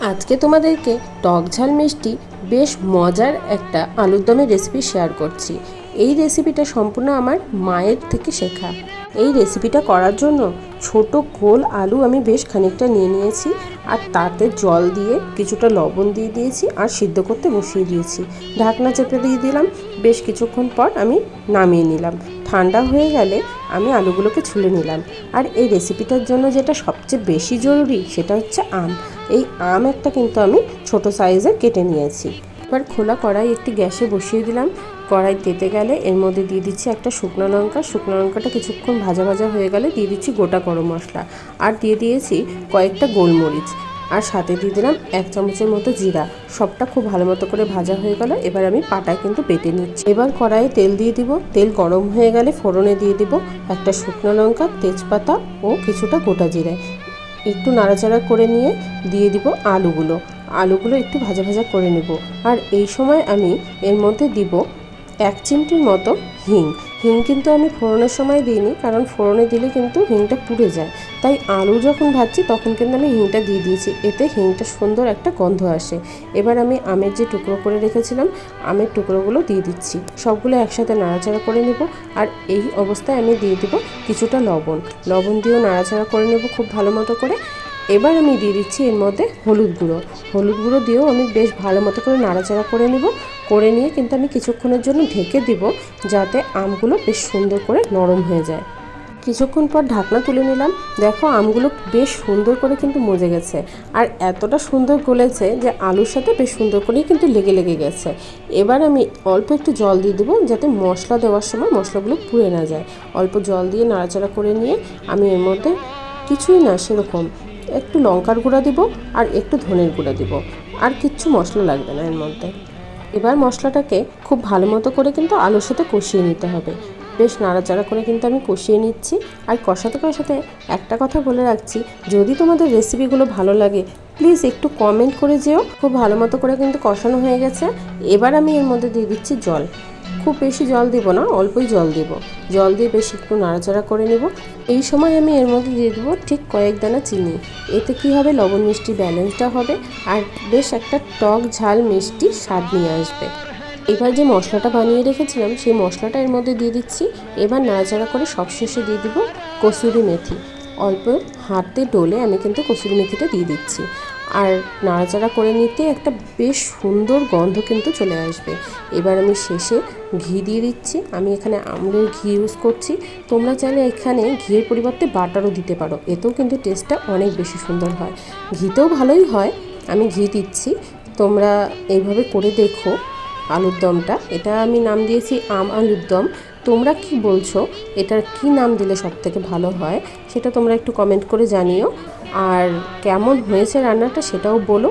আজকে তোমাদেরকে টক ঝাল মিষ্টি বেশ মজার একটা আলুর দমের রেসিপি শেয়ার করছি। এই রেসিপিটা সম্পূর্ণ আমার মায়ের থেকে শেখা। এই রেসিপিটা করার জন্য ছোট গোল আলু আমি বেশ খানিকটা নিয়ে নিয়েছি, আর তাতে জল দিয়ে কিছুটা লবণ দিয়ে দিয়েছি আর সিদ্ধ করতে বসিয়ে দিয়েছি। ঢাকনা চেপে দিয়ে দিলাম। বেশ কিছুক্ষণ পর আমি নামিয়ে নিলাম। ঠান্ডা হয়ে গেলে আমি আলুগুলোকে ছুলে নিলাম। আর এই রেসিপিটার জন্য যেটা সবচেয়ে বেশি জরুরি সেটা হচ্ছে আম। এই আম একটা কিন্তু আমি ছোট সাইজে কেটে নিয়েছি। এবার খোলা কড়াই একটি গ্যাসে বসিয়ে দিলাম। কড়াই তেতে গেলে এর মধ্যে দিয়ে দিচ্ছি একটা শুকনো লঙ্কা। শুকনো লঙ্কাটা কিছুক্ষণ ভাজা ভাজা হয়ে গেলে দিয়ে দিচ্ছি গোটা গরম মশলা, আর দিয়ে দিয়েছি কয়েকটা গোলমরিচ, আর সাথে দিয়ে দিলাম 1 চামচের মতো জিরা। সবটা খুব ভালো মতো করে ভাজা হয়ে গেল। এবার আমি পাটায় কিন্তু বেটে নিচ্ছি। এবার কড়াইয়ে তেল দিয়ে দিব। তেল গরম হয়ে গেলে ফোড়নে দিয়ে দিব একটা শুকনো লঙ্কা, তেজপাতা ও কিছুটা গোটা জিরে। একটু নাড়াচাড়া করে নিয়ে দিয়ে দিব আলুগুলো একটু ভাজা ভাজা করে নেব। আর এই সময় আমি এর মধ্যে দিব 1 চিমটির মতো হিং। কিন্তু আমি ফোড়নের সময় দিইনি, কারণ ফোড়নে দিলে কিন্তু হিংটা পুড়ে যায়। তাই আলু যখন ভাজছি তখন কিন্তু আমি হিংটা দিয়ে দিয়েছি। এতে হিংটা সুন্দর একটা গন্ধ আসে। এবার আমি আমের যে টুকরো করে রেখেছিলাম, আমের টুকরোগুলো দিয়ে দিচ্ছি। সবগুলো একসাথে নাড়াচাড়া করে নেব। আর এই অবস্থায় আমি দিয়ে দেব কিছুটা লবণ দিয়েও নাড়াচাড়া করে নেব খুব ভালো মতো করে। এবার আমি দিয়ে দিচ্ছি এর মধ্যে হলুদ গুঁড়ো দিয়েও আমি বেশ ভালো মতো করে নাড়াচাড়া করে নেব। করে নিয়ে কিন্তু আমি কিছুক্ষণের জন্য ঢেকে দিব, যাতে আমগুলো বেশ সুন্দর করে নরম হয়ে যায়। কিছুক্ষণ পর ঢাকনা তুলে নিলাম। দেখো আমগুলো বেশ সুন্দর করে কিন্তু মজে গেছে, আর এতটা সুন্দর গলেছে যে আলুর সাথে বেশ সুন্দর করেই কিন্তু লেগে গেছে। এবার আমি অল্প একটু জল দিয়ে দেবো, যাতে মশলা দেওয়ার সময় মশলাগুলো পুড়ে না যায়। অল্প জল দিয়ে নাড়াচাড়া করে নিয়ে আমি এর মধ্যে কিছুই না, সেরকম একটু লঙ্কার গুঁড়া দিব আর একটু ধনের গুঁড়া দিব, আর কিচ্ছু মশলা লাগবে না এর মধ্যে। এবার মশলাটাকে খুব ভালো মতো করে কিন্তু আলুর সাথে কষিয়ে নিতে হবে। বেশ নাড়াচাড়া করে কিন্তু আমি কষিয়ে নিচ্ছি। আর কষাতে একটা কথা বলে রাখছি, যদি তোমাদের রেসিপিগুলো ভালো লাগে প্লিজ একটু কমেন্ট করে যেও। খুব ভালো মতো করে কিন্তু কষানো হয়ে গেছে। এবার আমি এর মধ্যে দিয়ে দিচ্ছি জল। খুব বেশি জল দিব না, অল্পই জল দেব। জল দিয়ে বেশ একটু নাড়াচাড়া করে নেব। এই সময় আমি এর মধ্যে দিয়ে দেবো ঠিক কয়েক দানা চিনি। এতে কি হবে, লবণ মিষ্টি ব্যালেন্সটা হবে, আর বেশ একটা টক ঝাল মিষ্টি স্বাদ নিয়ে আসবে। এবার যে মশলাটা বানিয়ে রেখেছিলাম সেই মশলাটা এর মধ্যে দিয়ে দিচ্ছি। এবার নাড়াচাড়া করে সবশেষে দিয়ে দিব কসুরি মেথি। অল্প হাতে ডলে আমি কিন্তু কসুরি মেথিটা দিয়ে দিচ্ছি। আর নাড়াচাড়া করে নিতে একটা বেশ সুন্দর গন্ধ কিন্তু চলে আসবে। এবার আমি শেষে ঘি দিয়ে দিচ্ছি। আমি এখানে আমুলের ঘি ইউজ করছি। তোমরা চাইলে এখানে ঘিয়ের পরিবর্তে বাটারও দিতে পারো, এতেও কিন্তু টেস্টটা অনেক বেশি সুন্দর হয়। ঘিতেও ভালোই হয়। আমি ঘি দিচ্ছি, তোমরা এইভাবে করে দেখো। আলুর দমটা, এটা আমি নাম দিয়েছি আম আলুর দম। তোমরা কি বলছো, এটার কি নাম দিলে সবথেকে ভালো হয় সেটা তোমরা একটু কমেন্ট করে জানিও। আর কেমন হয়েছে রান্নাটা সেটাও বলো।